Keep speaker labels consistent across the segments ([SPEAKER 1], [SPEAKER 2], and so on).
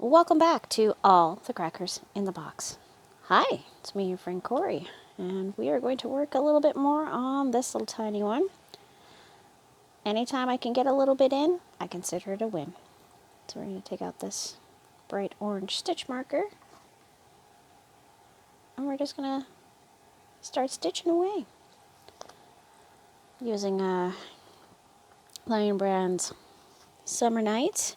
[SPEAKER 1] Welcome back to All the Crackers in the Box. Hi, it's me, your friend Corey, and we are going to work a little bit more on this little tiny one. Anytime I can get a little bit in, I consider it a win. So we're going to take out this bright orange stitch marker, and we're just going to start stitching away. Using Lion Brand's Summer Nights.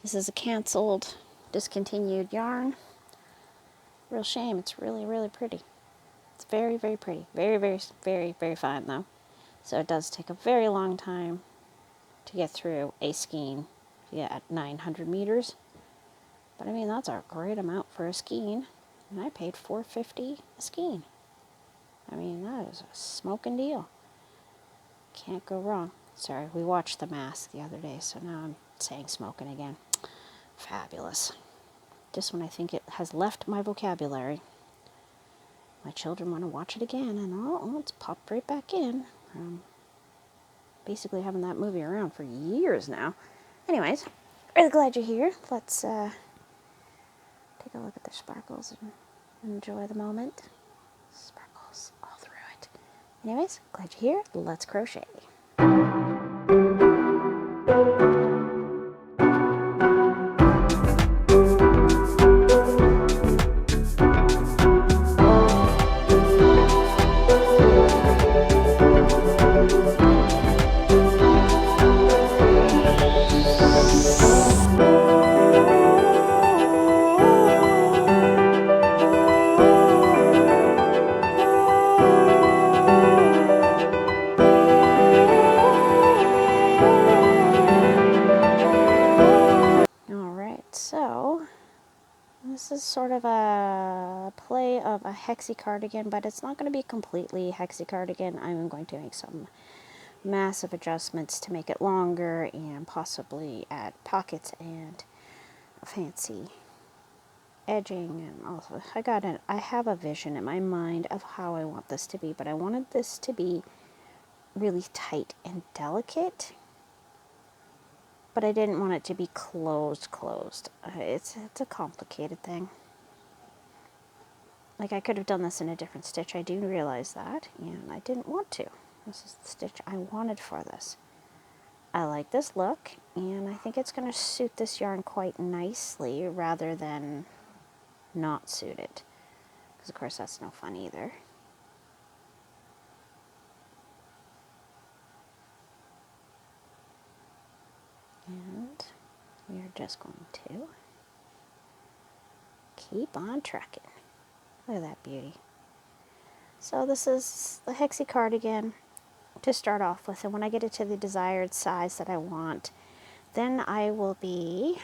[SPEAKER 1] This is a canceled, discontinued yarn. Real shame, it's really, really pretty. It's very, very pretty. Very, very, very, very fine though. So it does take a very long time to get through a skein at 900 meters. But I mean, that's a great amount for a skein. And I paid $4.50 a skein. I mean, that is a smoking deal. Can't go wrong. Sorry, we watched The Mask the other day, so now I'm saying smoking again. Fabulous. Just when I think it has left my vocabulary, my children want to watch it again, and it's popped right back in. Basically having that movie around for years now. Anyways, really glad you're here. Let's take a look at the sparkles and enjoy the moment. Sparkles all through it. Anyways, glad you're here. Let's crochet. This is sort of a play of a hexy cardigan, but it's not going to be completely hexy cardigan. I'm going to make some massive adjustments to make it longer and possibly add pockets and fancy edging. And also, I have a vision in my mind of how I want this to be, but I wanted this to be really tight and delicate. But I didn't want it to be closed. It's a complicated thing. Like, I could have done this in a different stitch. I do realize that, and I didn't want to. This is the stitch I wanted for this. I like this look, and I think it's going to suit this yarn quite nicely rather than not suit it. Because, of course, that's no fun either. And we are just going to keep on trucking. Look at that beauty. So this is the hexy cardigan to start off with, and when I get it to the desired size that I want, then I will be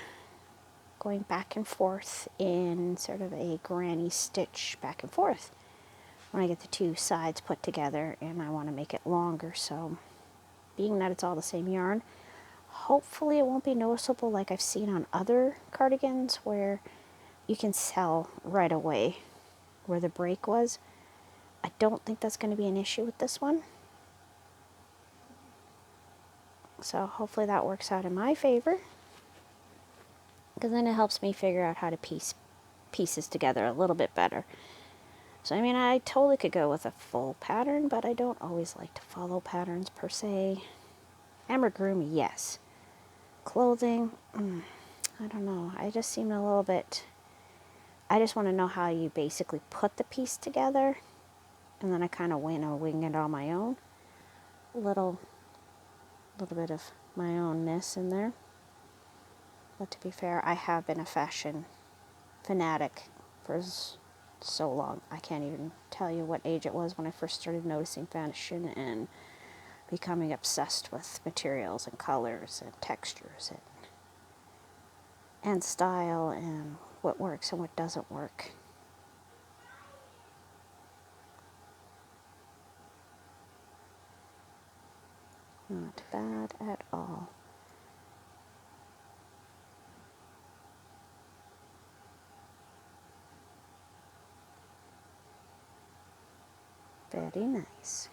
[SPEAKER 1] going back and forth in sort of a granny stitch back and forth when I get the two sides put together, and I want to make it longer. So being that it's all the same yarn, hopefully it won't be noticeable like I've seen on other cardigans where you can tell right away where the break was. I don't think that's going to be an issue with this one. So hopefully that works out in my favor, because then it helps me figure out how to piece pieces together a little bit better. So I mean, I totally could go with a full pattern, but I don't always like to follow patterns per se. Amigurumi, yes. Clothing, I don't know. I just seem a little bit... I just want to know how you basically put the piece together, and then I kind of wing it on my own. A little bit of my ownness in there. But to be fair, I have been a fashion fanatic for so long. I can't even tell you what age it was when I first started noticing fashion and becoming obsessed with materials and colors and textures and style and what works and what doesn't work. Not bad at all. Very nice.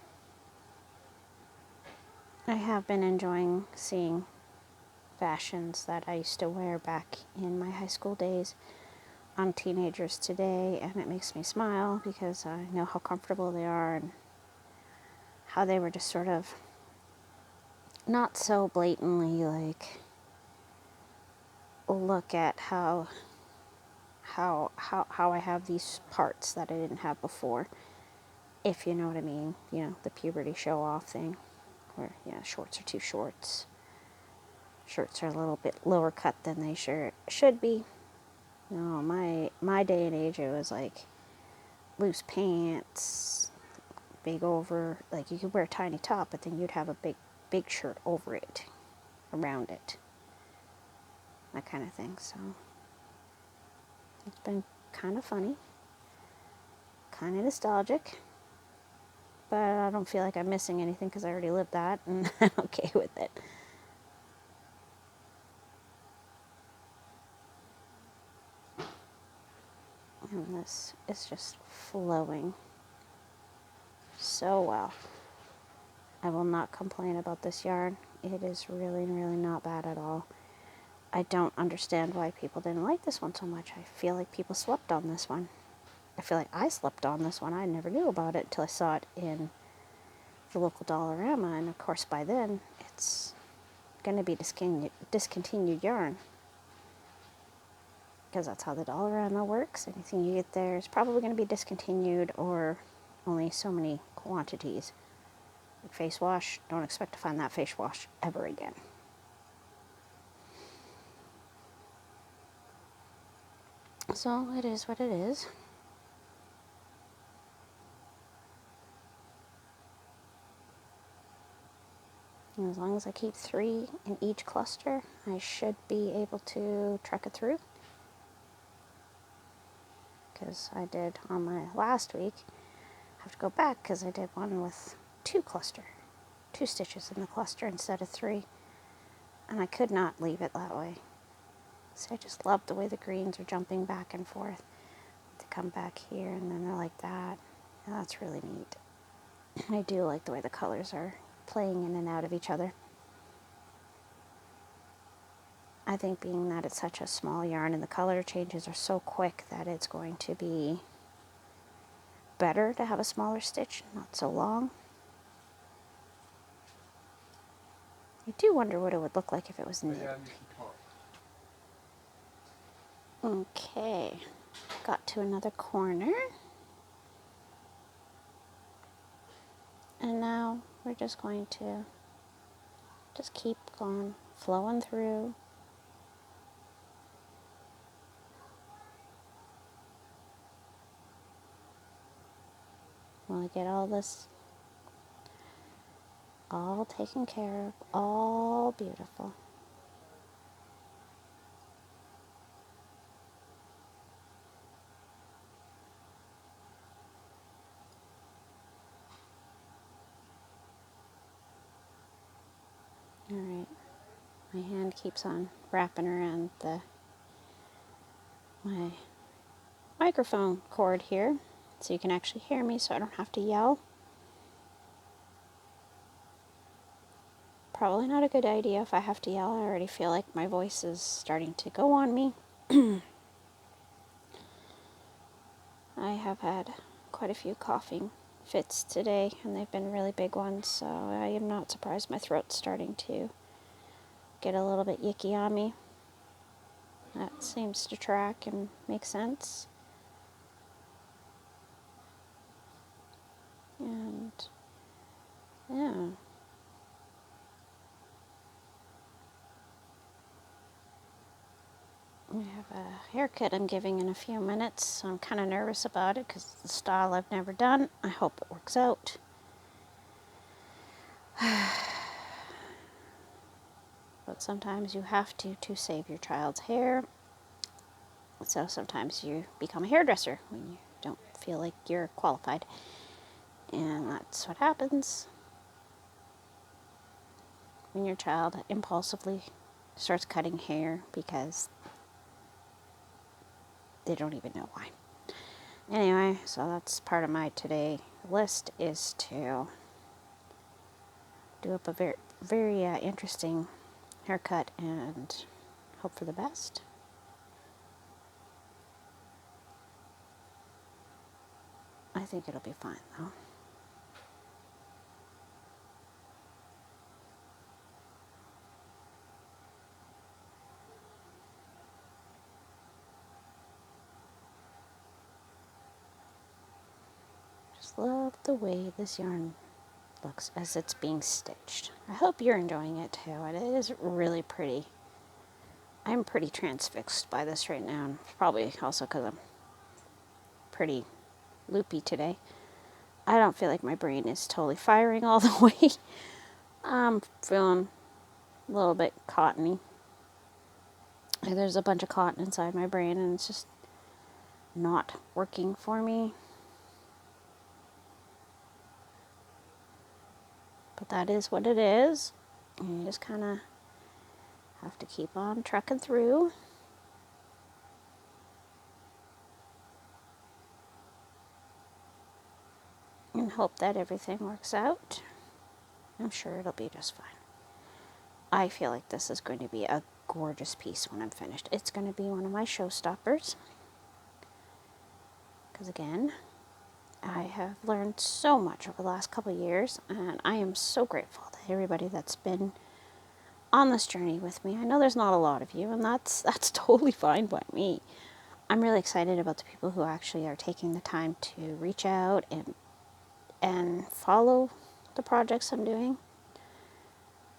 [SPEAKER 1] I have been enjoying seeing fashions that I used to wear back in my high school days on teenagers today, and it makes me smile because I know how comfortable they are and how they were just sort of not so blatantly like, look at how I have these parts that I didn't have before, if you know what I mean. You know, the puberty show off thing where, yeah, shorts are too shorts, shirts are a little bit lower cut than they should be. No, my day and age, it was like loose pants, big over, like you could wear a tiny top, but then you'd have a big shirt over it, around it, that kind of thing. So it's been kind of funny, kind of nostalgic, but I don't feel like I'm missing anything because I already lived that, and I'm okay with it. And this is just flowing so well. I will not complain about this yarn. It is really, really not bad at all. I don't understand why people didn't like this one so much. I feel like people slept on this one. I feel like I slept on this one. I never knew about it until I saw it in the local Dollarama, and of course by then it's going to be discontinued yarn, because that's how the Dollarama works. Anything you get there is probably going to be discontinued or only so many quantities. Like face wash, don't expect to find that face wash ever again. So it is what it is. And as long as I keep 3 in each cluster, I should be able to truck it through. Because I did on my last week, I have to go back because I did one with 2 stitches in the cluster instead of 3. And I could not leave it that way. So I just love the way the greens are jumping back and forth. They come back here and then they're like that. And that's really neat. I do like the way the colors are playing in and out of each other. I think being that it's such a small yarn and the color changes are so quick that it's going to be better to have a smaller stitch, not so long. I do wonder what it would look like if it was knit. Okay, got to another corner. And now we're just going to just keep going, flowing through. While I get all this all taken care of, all beautiful. Alright, my hand keeps on wrapping around my microphone cord here, so you can actually hear me so I don't have to yell. Probably not a good idea if I have to yell. I already feel like my voice is starting to go on me. I have had quite a few coughing fits today, and they've been really big ones, so I am not surprised my throat's starting to get a little bit yicky on me. That seems to track and make sense. And yeah. I have a haircut I'm giving in a few minutes, so I'm kind of nervous about it because it's the style I've never done. I hope it works out. But sometimes you have to save your child's hair. So sometimes you become a hairdresser when you don't feel like you're qualified. And that's what happens when your child impulsively starts cutting hair because they don't even know why. Anyway, so that's part of my today list, is to do up a very interesting haircut and hope for the best. I think it'll be fine though. Just love the way this yarn looks as it's being stitched. I hope you're enjoying it too. It is really pretty. I'm pretty transfixed by this right now, and probably also because I'm pretty loopy today. I don't feel like my brain is totally firing all the way. I'm feeling a little bit cottony. There's a bunch of cotton inside my brain and it's just not working for me. But that is what it is. And you just kind of have to keep on trucking through. And hope that everything works out. I'm sure it'll be just fine. I feel like this is going to be a gorgeous piece when I'm finished. It's going to be one of my showstoppers. Because again, I have learned so much over the last couple of years, and I am so grateful to everybody that's been on this journey with me. I know there's not a lot of you, and that's totally fine by me. I'm really excited about the people who actually are taking the time to reach out and follow the projects I'm doing.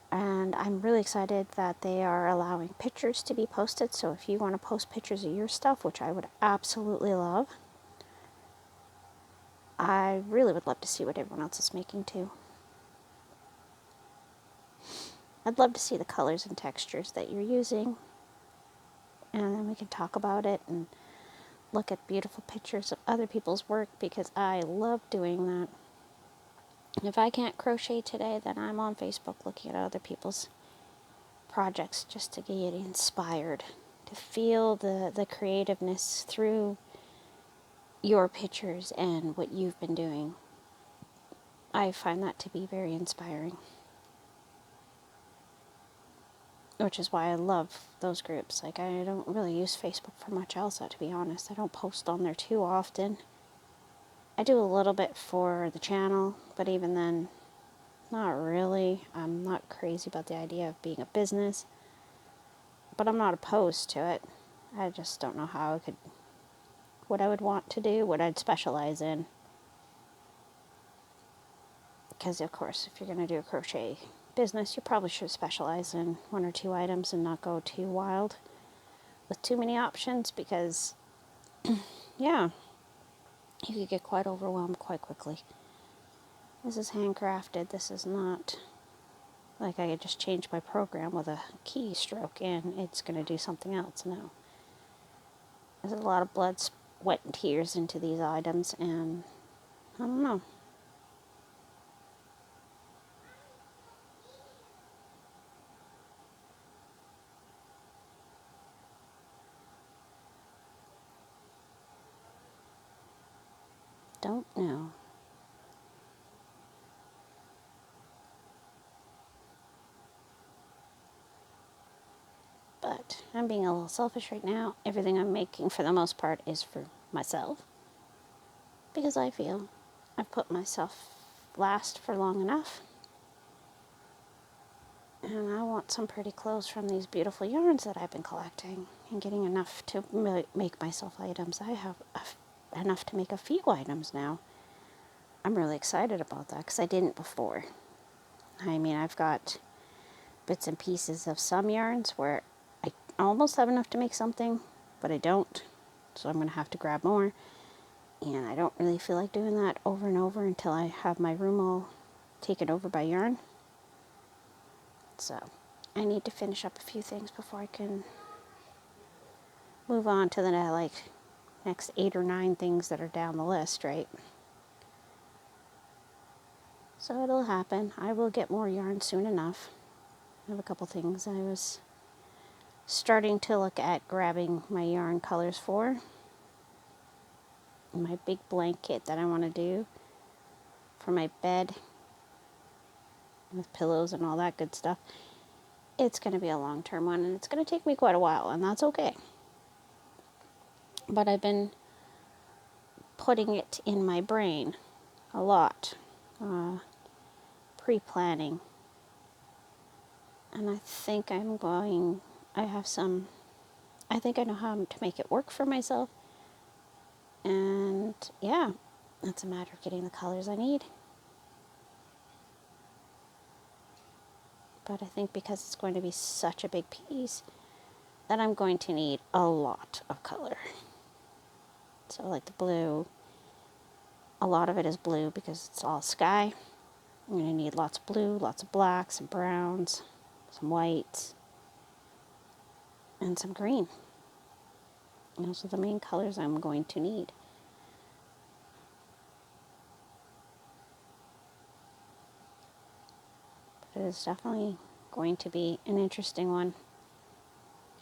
[SPEAKER 1] And I'm really excited that they are allowing pictures to be posted. So if you want to post pictures of your stuff, which I would absolutely love, I really would love to see what everyone else is making too. I'd love to see the colors and textures that you're using. And then we can talk about it and look at beautiful pictures of other people's work, because I love doing that. If I can't crochet today, then I'm on Facebook looking at other people's projects just to get inspired, to feel the creativeness through your pictures and what you've been doing. I find that to be very inspiring. Which is why I love those groups. Like, I don't really use Facebook for much else, to be honest. I don't post on there too often. I do a little bit for the channel, but even then, not really. I'm not crazy about the idea of being a business, but I'm not opposed to it. I just don't know how I could, what I would want to do, what I'd specialize in. Because, of course, if you're going to do a crochet business, you probably should specialize in one or two items and not go too wild with too many options, because, yeah, you could get quite overwhelmed quite quickly. This is handcrafted. This is not like I could just change my program with a keystroke and it's going to do something else. No. There's a lot of blood, sweat, and tears into these items, and I don't know. Don't know. But I'm being a little selfish right now. Everything I'm making, for the most part, is for myself. Because I feel I've put myself last for long enough. And I want some pretty clothes from these beautiful yarns that I've been collecting. And getting enough to make myself items. I have enough to make a few items now. I'm really excited about that, because I didn't before. I mean, I've got bits and pieces of some yarns where I almost have enough to make something, but I don't. So I'm going to have to grab more. And I don't really feel like doing that over and over until I have my room all taken over by yarn. So I need to finish up a few things before I can move on to the next 8 or 9 things that are down the list, right? So it'll happen. I will get more yarn soon enough. I have a couple things I was starting to look at grabbing my yarn colors for. My big blanket that I want to do for my bed with pillows and all that good stuff. it's going to be a long-term one, and it's going to take me quite a while, and that's okay. But I've been putting it in my brain a lot, pre-planning, and I think I think I know how to make it work for myself, and yeah, it's a matter of getting the colors I need. But I think because it's going to be such a big piece, that I'm going to need a lot of color. So like the blue, a lot of it is blue because it's all sky. I'm going to need lots of blue, lots of blacks, some browns, some whites, and some green. And those are the main colors I'm going to need. But it is definitely going to be an interesting one.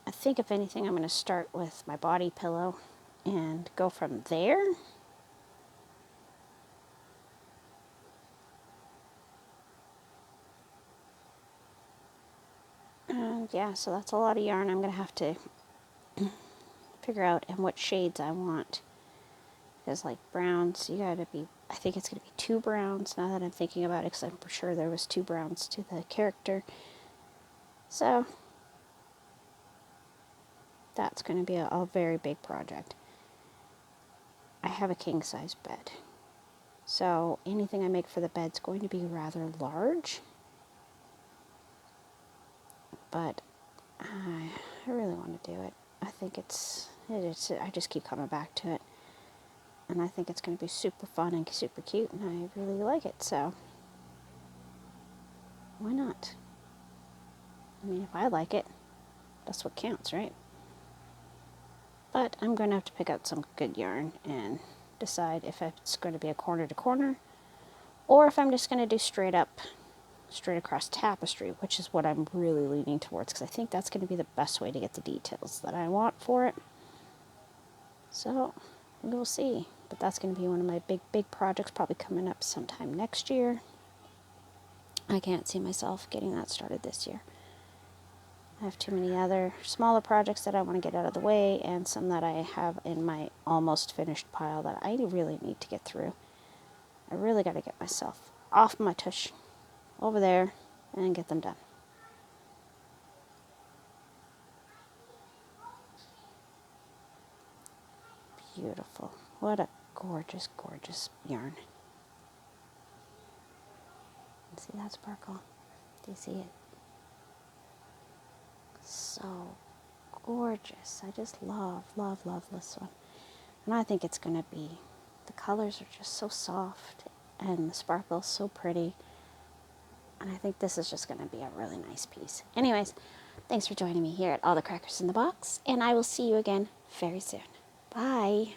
[SPEAKER 1] I think if anything, I'm going to start with my body pillow and go from there. And yeah, so that's a lot of yarn I'm going to have to figure out and what shades I want. Because like browns, you gotta be, I think it's going to be 2 browns now that I'm thinking about it, because I'm sure there was 2 browns to the character. So that's going to be a very big project. I have a king size bed, so anything I make for the bed's going to be rather large. But I really want to do it. I think I just keep coming back to it. And I think it's going to be super fun and super cute, and I really like it, so why not? I mean, if I like it, that's what counts, right? But I'm going to have to pick out some good yarn and decide if it's going to be a corner to corner, or if I'm just going to do straight across tapestry, which is what I'm really leaning towards, because I think that's going to be the best way to get the details that I want for it. So we'll see. But that's going to be one of my big projects, probably coming up sometime next year. I can't see myself getting that started this year. I have too many other smaller projects that I want to get out of the way, and some that I have in my almost finished pile that I really need to get through. I really got to get myself off my tush over there and get them done. Beautiful. What a gorgeous, gorgeous yarn. See that sparkle? Do you see it? So gorgeous. I just love, love, love this one. And I think it's going to be, the colors are just so soft and the sparkle's so pretty. And I think this is just going to be a really nice piece. Anyways, thanks for joining me here at All the Crackers in the Box, and I will see you again very soon. Bye.